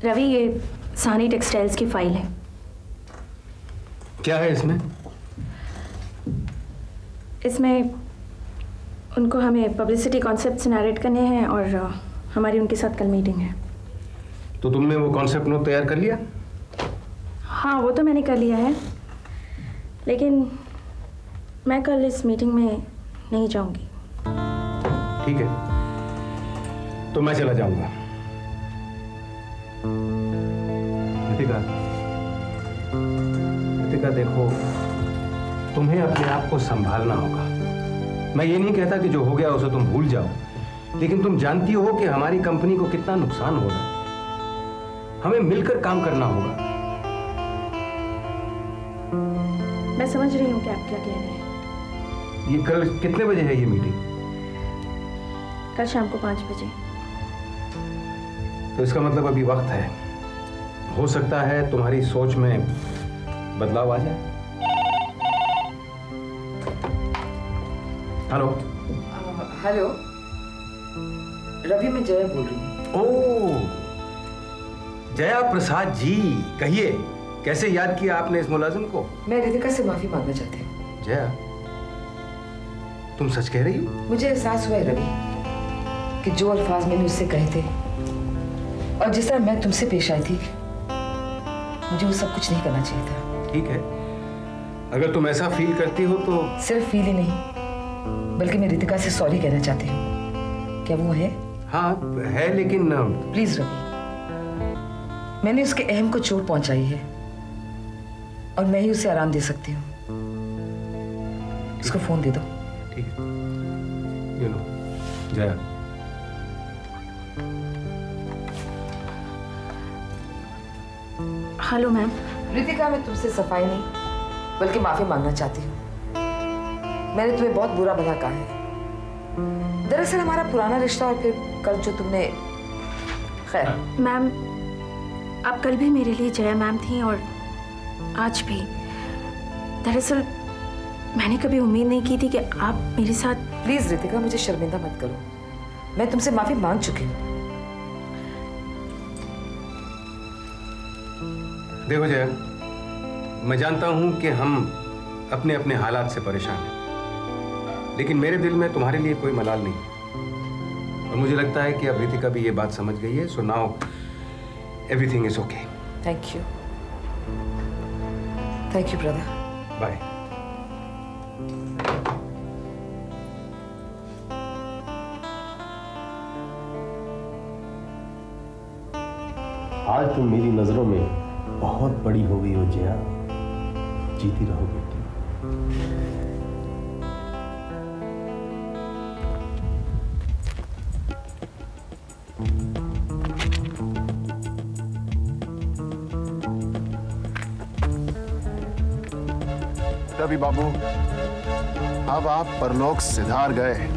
रवि, ये सानी टेक्सटाइल्स की फाइल है। क्या है इसमें? इसमें उनको हमें पब्लिसिटी कॉन्सेप्ट्स नैरेट करने हैं और हमारी उनके साथ कल मीटिंग है। तो तुमने वो कॉन्सेप्ट नोट तैयार कर लिया? हाँ, वो तो मैंने कर लिया है, लेकिन मैं कल इस मीटिंग में नहीं जाऊंगी। ठीक है, तो मैं चला जाऊंगा। रितिका, देखो, तुम्हें अपने आप को संभालना होगा। मैं ये नहीं कहता कि जो हो गया उसे तुम भूल जाओ, लेकिन तुम जानती हो कि हमारी कंपनी को कितना नुकसान हो रहा है। हमें मिलकर काम करना होगा। मैं समझ रही हूँ कि आप क्या कह रहे हैं। ये कल कितने बजे है ये मीटिंग? कल शाम को 5 बजे। तो इसका मतलब अभी वक्त है। हो सकता है तुम्हारी सोच में बदलाव आ जाए। हेलो। हेलो रवि, मैं जया बोल रही हूँ। ओह, जया प्रसाद जी, कहिए, कैसे याद किया आपने इस मुलाजिम को? मैं रितिका से माफी मांगना चाहती हूँ। जया, तुम सच कह रही हो? मुझे एहसास हुआ है रवि कि जो अल्फाज मैंने उससे कहे थे और जिस तरह मैं तुमसे पेश आई थी, मुझे वो सब कुछ नहीं करना चाहिए था। ठीक है, अगर तुम ऐसा फील करती हो तो। सिर्फ फील ही नहीं, बल्कि मैं रितिका से सॉरी कहना चाहती हूँ। क्या वो है? हाँ है, लेकिन प्लीज रवि, मैंने उसके अहम को चोट पहुंचाई है और मैं ही उसे आराम दे सकती हूँ। उसको फोन दे दो। ठीक है, you know Jaya, hello ma'am. Ritika, मैं तुमसे सफाई नहीं बल्कि माफी मांगना चाहती हूँ। मैंने तुम्हें बहुत बुरा भला कहा है। दरअसल हमारा पुराना रिश्ता और फिर कल जो तुमने, खैर। मैम, आप कल भी मेरे लिए जया मैम थी और आज भी। दरअसल मैंने कभी उम्मीद नहीं की थी कि आप मेरे साथ। प्लीज रितिका, मुझे शर्मिंदा मत करो। मैं तुमसे माफी मांग चुकी हूँ। देखो जया, मैं जानता हूं कि हम अपने अपने हालात से परेशान हैं, लेकिन मेरे दिल में तुम्हारे लिए कोई मलाल नहीं है। और मुझे लगता है कि अब रितिका भी ये बात समझ गई है। So now everything is okay. Thank you brother. Bye. आज तुम मेरी नजरों में बहुत बड़ी हो गई हो जया। जीती रहो बेटी। रवि बाबू, अब आप परलोक सिधार गए।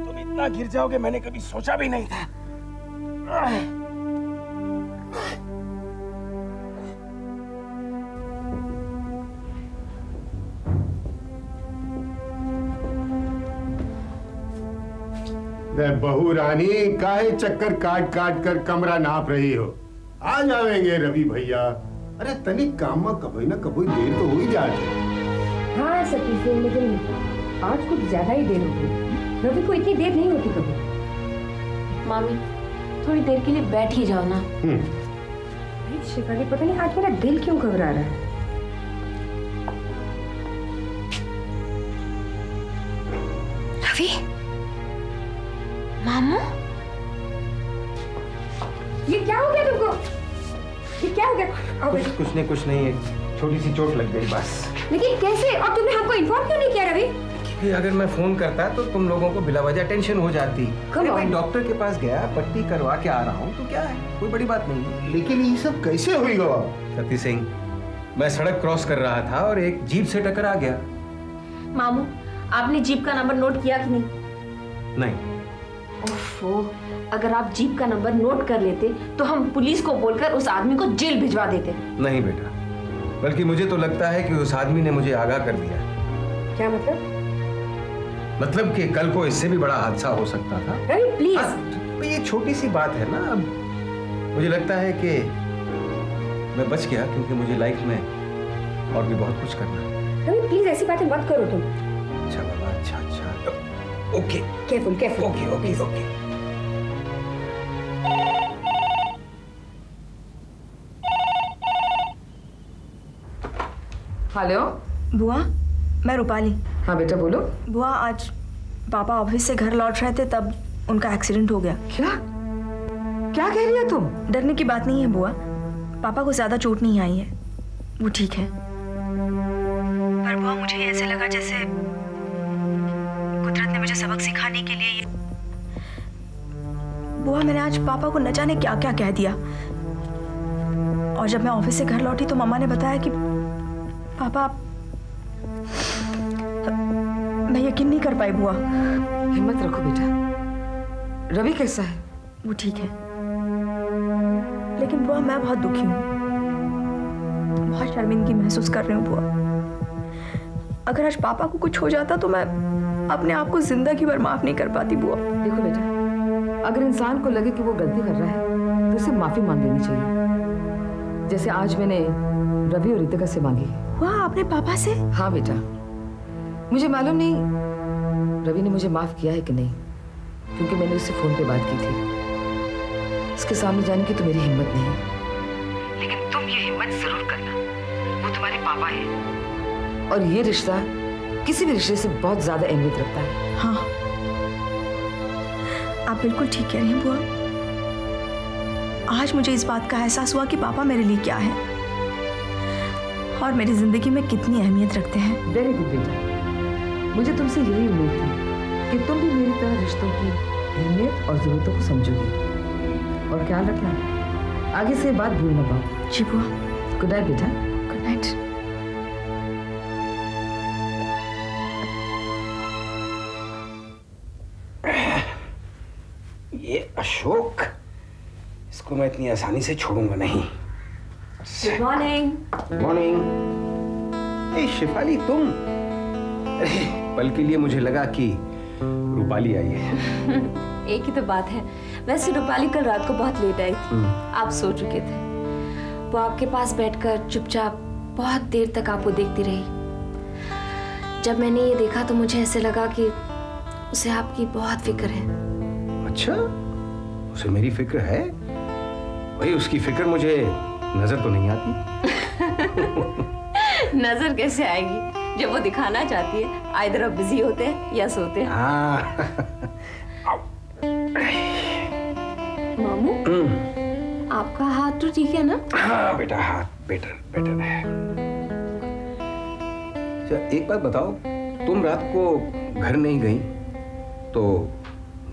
तुम इतना गिर जाओगे मैंने कभी सोचा भी नहीं था। बहू रानी, काहे चक्कर काट काट कर कमरा नाप रही हो? आ जाएंगे रवि भैया। अरे तनिक काम में कभी ना कभी देर तो हो ही जाती। हाँ सती से, लेकिन आज कुछ ज्यादा ही देर हो गई। रवि को इतनी देर नहीं होती कभी। मामी, थोड़ी देर के लिए बैठ ही जाओ ना। शिफाली, पता नहीं आज मेरा दिल क्यों घबरा रहा है। रवि, मामू, ये क्या हो गया तुमको? ये क्या हो गया? कुछ नहीं, एक छोटी सी चोट लग गई बस। लेकिन कैसे? और तुमने हमको इन्फॉर्म क्यों नहीं किया रवि? कि अगर मैं फोन करता तो तुम लोगों को बिला वजह टेंशन हो जाती। अरे भाई डॉक्टर के पास गया, पट्टी करवा के आ रहा हूँ, तो क्या है, कोई बड़ी बात नहीं। लेकिन ये सब कैसे हुई गवा? सती सिंह, मैं सड़क क्रॉस कर रहा था और एक जीप से टकरा गया। मामू, आपने जीप का नंबर नोट किया कि नहीं? नहीं। ओफो, अगर आप जीप का नंबर नोट कर लेते तो हम पुलिस को बोलकर उस आदमी को जेल भिजवा देते। नहीं बेटा, बल्कि मुझे तो लगता है कि उस आदमी ने मुझे आगाह कर दिया। क्या मतलब? मतलब कि कल को इससे भी बड़ा हादसा हो सकता था। रवि प्लीज। तो ये छोटी सी बात है ना। अब मुझे लगता है कि मैं बच गया, क्योंकि मुझे लाइफ में और भी बहुत कुछ करना है। रवि प्लीज ऐसी बातें मत करो तुम। अच्छा बाबा, अच्छा अच्छा, okay, careful careful. Okay okay okay. Hello बुआ, मैं रूपाली। हाँ बेटा बोलो। बुआ, आज पापा ऑफिस से घर लौट रहे थे, तब उनका एक्सीडेंट हो गया। क्या क्या कह रही है तुम? डरने की बात नहीं है बुआ, पापा को ज्यादा चोट नहीं आई है, वो ठीक है। पर बुआ, मुझे ऐसे लगा जैसे कुदरत ने मुझे सबक सिखाने के लिए बुआ, मैंने आज पापा को न जाने क्या क्या कह दिया। और जब मैं ऑफिस से घर लौटी तो मम्मा ने बताया कि पापा, मैं यकीन नहीं कर पाई बुआ। हिम्मत रखो बेटा। रवि कैसा है? वो ठीक है, लेकिन बुआ मैं बहुत दुखी हूँ, बहुत शर्मिंदगी महसूस कर रही हूँ बुआ। अगर आज पापा को कुछ हो जाता तो मैं अपने आप को जिंदगी भर माफ नहीं कर पाती बुआ। देखो बेटा, अगर इंसान को लगे कि वो गलती कर रहा है तो उसे माफी मांग लेनी चाहिए, जैसे आज मैंने रवि और रितिका से मांगी। वाह, आपने पापा से? हाँ बेटा, मुझे मालूम नहीं रवि ने मुझे माफ किया है कि नहीं, क्योंकि मैंने उससे फोन पे बात की थी। उसके सामने जाने की तो मेरी हिम्मत नहीं, लेकिन तुम ये हिम्मत जरूर करना। वो तुम्हारे पापा हैं और ये रिश्ता किसी भी रिश्ते से बहुत ज्यादा अहमियत रखता है। हाँ, आप बिल्कुल ठीक कह रही हैं बुआ। आज मुझे इस बात का एहसास हुआ कि पापा मेरे लिए क्या है और मेरी जिंदगी में कितनी अहमियत रखते हैं। वेरी गुड बेटा, मुझे तुमसे यही उम्मीद थी कि तुम भी मेरी तरह रिश्तों की अहमियत और जरूरतों को समझोगी। और ख्याल रखना, आगे से बात भूल ना पाओ। जी बुआ। गुड नाइट बेटा। Good night. ये अशोक, इसको मैं इतनी आसानी से छोड़ूंगा नहीं। Good morning. मॉर्निंग। ए शिफाली, तुम? अरे पल के लिए मुझे लगा कि रूपाली आई है। एक ही तो बात है। वैसे रूपाली कल रात को बहुत लेट आई थी, आप सो चुके थे। वो आपके पास बैठकर चुपचाप बहुत देर तक आपको देखती रही। जब मैंने ये देखा तो मुझे ऐसे लगा कि उसे आपकी बहुत फिक्र है। अच्छा, उसे मेरी फिक्र है? भाई उसकी फिक्र मुझे नजर तो नहीं आती। नजर कैसे आएगी जब वो दिखाना चाहती है। आइदर आप बिजी होते हैं या सोते हैं। मामू, आपका हाथ तो ठीक है ना? हाँ बेटा, हाथ बेटर है। एक बात बताओ, तुम रात को घर नहीं गई तो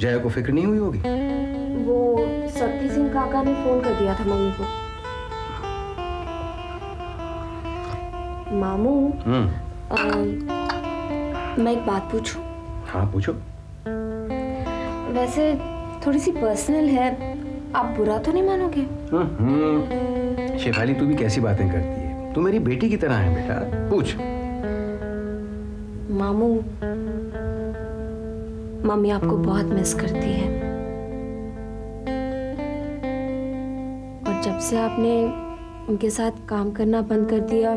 जया को फिक्र नहीं हुई होगी? वो सती सिंह काका ने फोन कर दिया था मम्मी को। मामू, मैं एक बात पूछूं? हाँ पूछो। वैसे थोड़ी सी पर्सनल है, आप बुरा तो नहीं मानोगे? शेफाली, तू भी कैसी बातें करती है? तू मेरी बेटी की तरह है बेटा, पूछ। मामू, मम्मी आपको बहुत मिस करती है और जब से आपने उनके साथ काम करना बंद कर दिया,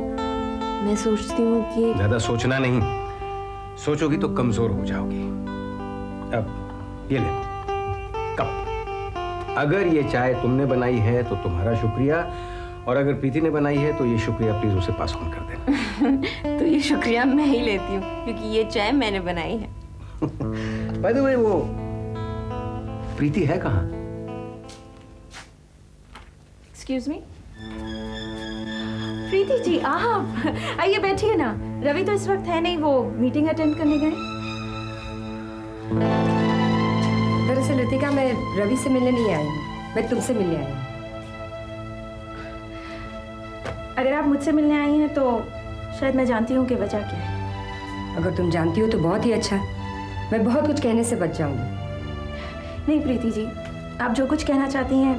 मैं सोचती हूँ कि ज्यादा सोचना नहीं, सोचोगी तो कमजोर हो जाओगी। अब ये ले कप। अगर ये चाय तुमने बनाई है तो तुम्हारा शुक्रिया, और अगर प्रीति ने बनाई है तो ये शुक्रिया प्लीज उसे पास ऑन कर देना। तो ये शुक्रिया मैं ही लेती हूँ, क्योंकि ये चाय मैंने बनाई है। बाय द वे, वो प्रीति है कहाँ? Excuse me. प्रीति जी, आप आइए बैठिए ना। रवि तो इस वक्त है नहीं, वो मीटिंग अटेंड करने गए। दरअसल रितिका, मैं रवि से मिलने नहीं आई हूँ, मैं तुमसे मिलने आई हूँ। अगर आप मुझसे मिलने आई हैं तो शायद मैं जानती हूँ कि वजह क्या है। अगर तुम जानती हो तो बहुत ही अच्छा, मैं बहुत कुछ कहने से बच जाऊंगी। नहीं प्रीति जी, आप जो कुछ कहना चाहती हैं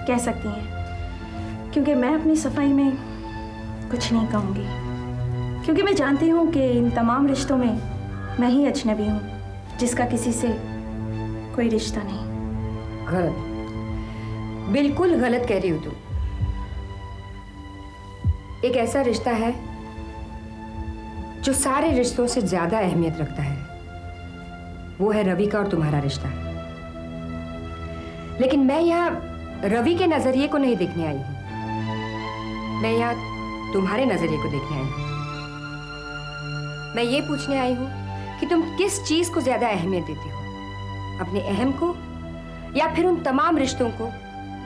कह सकती हैं, क्योंकि मैं अपनी सफाई में कुछ नहीं कहूँगी, क्योंकि मैं जानती हूँ कि इन तमाम रिश्तों में मैं ही अजनबी हूँ, जिसका किसी से कोई रिश्ता नहीं। गलत, बिल्कुल गलत कह रही हो तुम। एक ऐसा रिश्ता है जो सारे रिश्तों से ज्यादा अहमियत रखता है, वो है रवि का और तुम्हारा रिश्ता। लेकिन मैं यहाँ रवि के नजरिए को नहीं देखने आई हूं, मैं यहाँ तुम्हारे नजरिए को देखने आई हूं। मैं ये पूछने आई हूं कि तुम किस चीज को ज्यादा अहमियत देती हो, अपने अहम को या फिर उन तमाम रिश्तों को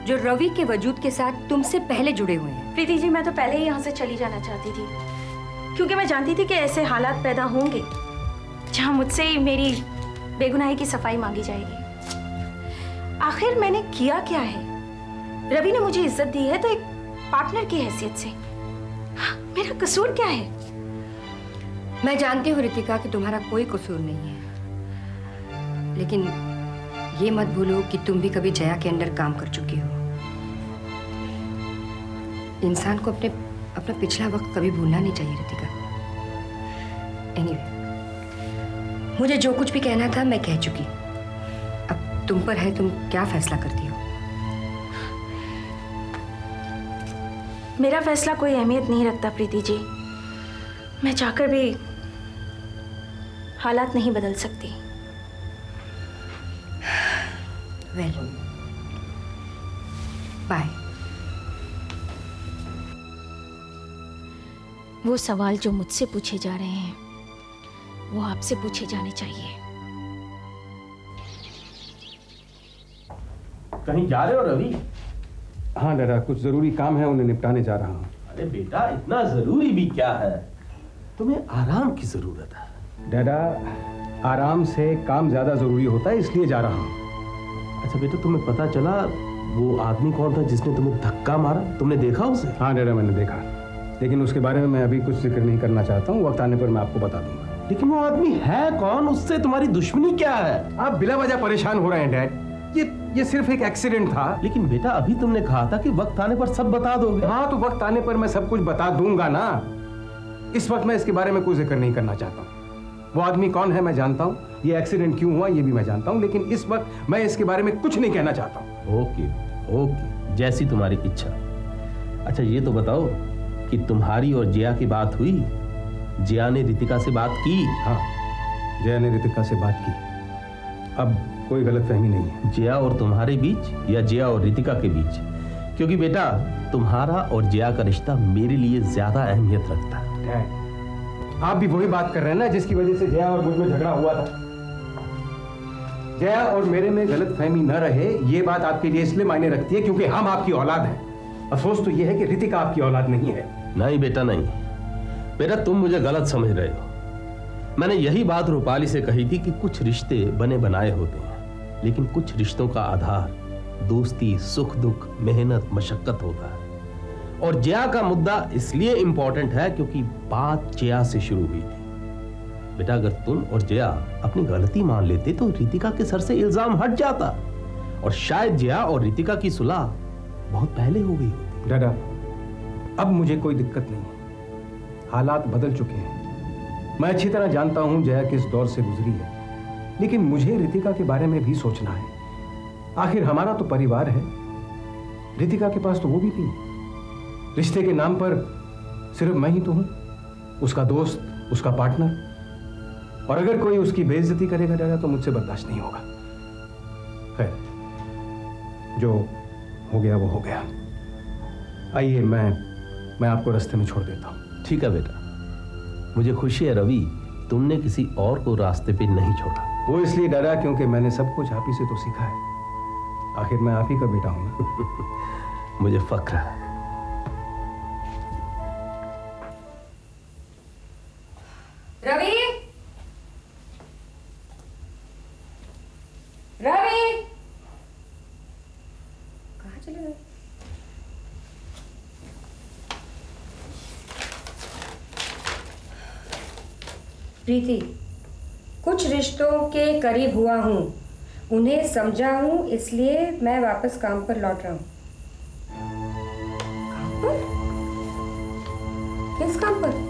जो रवि के वजूद के साथ तुमसे पहले जुड़े हुए हैं। प्रीति जी, मैं तो पहले ही यहाँ से चली जाना चाहती थी, क्योंकि मैं जानती थी कि ऐसे हालात पैदा होंगे जहाँ मुझसे मेरी बेगुनाही की सफाई मांगी जाएगी। आखिर मैंने किया क्या है? रवि ने मुझे इज्जत दी है तो एक पार्टनर की हैसियत से। मेरा कसूर क्या है? मैं जानती हूँ रितिका कि तुम्हारा कोई कसूर नहीं है, लेकिन ये मत भूलो कि तुम भी कभी जया के अंडर काम कर चुकी हो। इंसान को अपना पिछला वक्त कभी भूलना नहीं चाहिए रितिका। एनीवे, मुझे जो कुछ भी कहना था मैं कह चुकी, अब तुम पर है, तुम क्या फैसला करती हो। मेरा फैसला कोई अहमियत नहीं रखता प्रीति जी, मैं चाहकर भी हालात नहीं बदल सकती। Well, bye. वो सवाल जो मुझसे पूछे जा रहे हैं वो आपसे पूछे जाने चाहिए। कहीं जा रहे हो रवि? हाँ दादा, कुछ जरूरी काम है, उन्हें निपटाने जा रहा हूँ। अरे बेटा, इतना जरूरी भी क्या है, तुम्हें आराम की जरूरत है। दादा, आराम से काम ज्यादा जरूरी होता है, इसलिए जा रहा हूँ। अच्छा बेटा, तुम्हें पता चला वो आदमी कौन था जिसने तुम्हें धक्का मारा? तुमने देखा उसे? हाँ दादा, मैंने देखा, लेकिन उसके बारे में मैं अभी कुछ जिक्र नहीं करना चाहता हूँ, वक्त आने पर मैं आपको बता दूंगा। लेकिन वो आदमी है कौन? उससे तुम्हारी दुश्मनी क्या है? आप बिला वजह परेशान हो रहे हैं डैड, ये सिर्फ एक एक्सीडेंट था। लेकिन बेटा, अभी तुमने कहा था कि वक्त आने पर सब बता दोगे। हाँ, तो वक्त आने पर मैं सब कुछ बता दूंगा ना। इस वक्त मैं इसके बारे में कोई जिक्र नहीं करना चाहता हूँ। वो आदमी कौन है मैं जानता हूँ, ये एक्सीडेंट क्यों हुआ ये भी मैं जानता हूँ, लेकिन इस वक्त मैं इसके बारे में कुछ नहीं कहना चाहता हूँ। ओके, जैसी तुम्हारी इच्छा। अच्छा ये तो बताओ कि तुम्हारी और जया की बात हुई? जया ने रितिका से बात की? हाँ, जया ने रितिका से बात की। अब कोई गलतफहमी नहीं है। जया और तुम्हारे बीच या जया और रितिका के बीच? क्योंकि बेटा, तुम्हारा और जया का रिश्ता मेरे लिए ज्यादा अहमियत रखता है। आप भी वही बात कर रहे हैं ना जिसकी वजह से जया और मुझ में झगड़ा हुआ था। जया और मेरे में गलतफहमी न रहे, ये बात आपके लिए इसलिए मायने रखती है क्योंकि हम आपकी औलाद हैं। अफसोस तो यह है कि रितिका आपकी औलाद नहीं है। नहीं बेटा, नहीं बेटा, तुम मुझे गलत समझ रहे हो। मैंने यही बात रूपाली से कही थी कि कुछ रिश्ते बने बनाए होते हैं, लेकिन कुछ रिश्तों का आधार दोस्ती, सुख दुख, मेहनत, मशक्कत होता है। और जया का मुद्दा इसलिए इंपॉर्टेंट है क्योंकि बात जया से शुरू हुई थी। बेटा, अगर तुम और जया अपनी गलती मान लेते तो रितिका के सर से इल्जाम हट जाता और शायद जया और रितिका की सुलह बहुत पहले हो गई होती। दादा, अब मुझे कोई दिक्कत नहीं है, हालात बदल चुके हैं। मैं अच्छी तरह जानता हूं जया किस दौर से गुजरी है, लेकिन मुझे रितिका के बारे में भी सोचना है। आखिर हमारा तो परिवार है, रितिका के पास तो वो भी नहीं। रिश्ते के नाम पर सिर्फ मैं ही तो हूं, उसका दोस्त, उसका पार्टनर। और अगर कोई उसकी बेइज्जती करेगा दादा तो मुझसे बर्दाश्त नहीं होगा। खैर, जो हो गया वो हो गया। आइए, मैं आपको रास्ते में छोड़ देता हूं। ठीक है बेटा, मुझे खुशी है रवि, तुमने किसी और को रास्ते पे नहीं छोड़ा। वो इसलिए डरा क्योंकि मैंने सब कुछ आप ही से तो सीखा है। आखिर मैं आप ही का बेटा हूं ना। मुझे फक्र है। रवि, रवि, चले गए। प्रीति, कुछ रिश्तों के करीब हुआ हूँ, उन्हें समझा हूँ, इसलिए मैं वापस काम पर लौट रहा हूँ। काम पर? किस काम पर?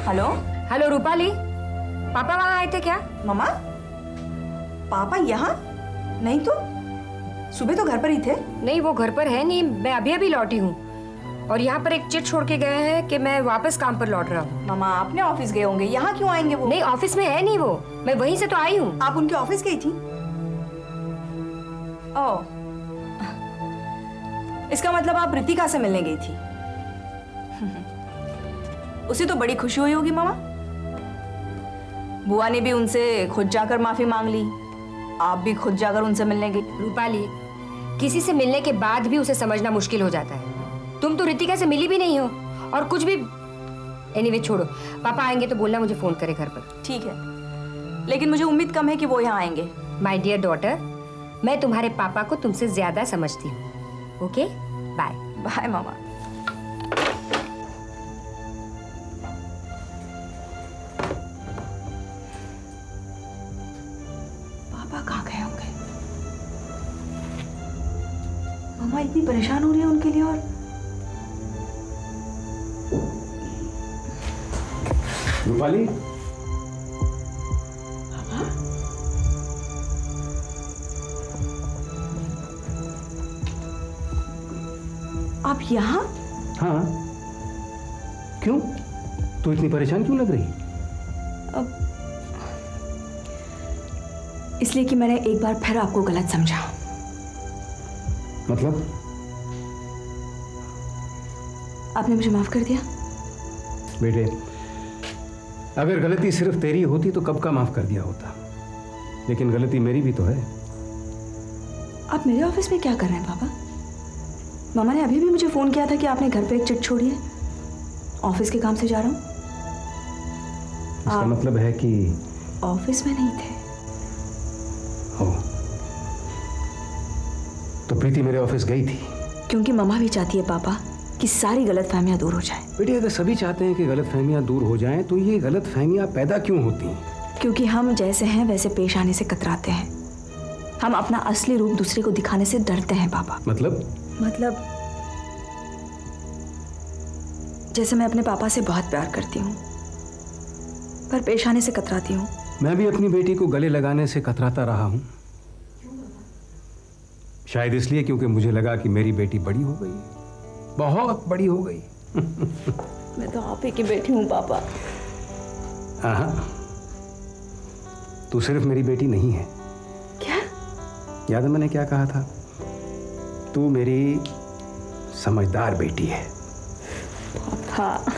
हेलो हेलो रूपाली, पापा वहाँ आए थे क्या? मम्मा, पापा यहाँ? नहीं तो सुबह तो घर पर ही थे। नहीं, वो घर पर है नहीं, मैं अभी अभी लौटी हूँ और यहाँ पर एक चिट छोड़ के गए हैं कि मैं वापस काम पर लौट रहा हूँ। मम्मा, आपने ऑफिस गए होंगे, यहाँ क्यों आएंगे वो? नहीं, ऑफिस में है नहीं वो, मैं वहीं से तो आई हूँ। आप उनके ऑफिस गई थी? ओह, इसका मतलब आप रितिका से मिलने गई थी। उसे तो बड़ी खुशी हुई होगी मामा। बुआ ने भी उनसे खुद जाकर माफी मांग ली, आप भी खुद जाकर उनसे मिलने गई। रूपाली, किसी से मिलने के बाद भी उसे समझना मुश्किल हो जाता है। तुम तो रितिका से मिली भी नहीं हो और कुछ भी। एनीवे छोड़ो, पापा आएंगे तो बोलना मुझे फोन करे घर पर। ठीक है, लेकिन मुझे उम्मीद कम है कि वो यहाँ आएंगे। माय डियर डॉटर, मैं तुम्हारे पापा को तुमसे ज्यादा समझती हूँ। Okay, bye. बाय मामा। मामा इतनी परेशान हो रही है उनके लिए। और रूपाली, आप यहाँ? हाँ, क्यों? तू इतनी परेशान क्यों लग रही? इसलिए कि मैंने एक बार फिर आपको गलत समझा। मतलब? आपने मुझे माफ कर दिया? बेटे, अगर गलती सिर्फ तेरी होती तो कब का माफ कर दिया होता, लेकिन गलती मेरी भी तो है। आप मेरे ऑफिस में क्या कर रहे हैं पापा? मामा ने अभी भी मुझे फोन किया था कि आपने घर पे एक चिट छोड़ी है। ऑफिस के काम से जा रहा हूँ। इसका मतलब है कि ऑफिस में नहीं थे। हो तो प्रीति मेरे ऑफिस गई थी? क्योंकि मामा भी चाहती है पापा कि सारी गलतफहमियां दूर हो जाएं। बेटे, अगर सभी चाहते हैं कि गलतफहमियां दूर हो जाएं, तो ये गलतफहमियां पैदा क्यों होती हैं? क्योंकि हम जैसे हैं वैसे पेश आने से कतराते हैं। हम अपना असली रूप दूसरे को दिखाने से डरते हैं पापा। मतलब जैसे मैं अपने पापा से बहुत प्यार करती हूँ, पर पेश आने से कतराती हूँ। मैं भी अपनी बेटी को गले लगाने से कतराता रहा हूँ। शायद इसलिए क्योंकि मुझे लगा कि मेरी बेटी बड़ी हो गई, बहुत बड़ी हो गई। मैं तो आप ही की बेटी हूँ पापा। हाँ, तू सिर्फ मेरी बेटी नहीं है। क्या? याद है मैंने क्या कहा था? तू मेरी समझदार बेटी है। पापा।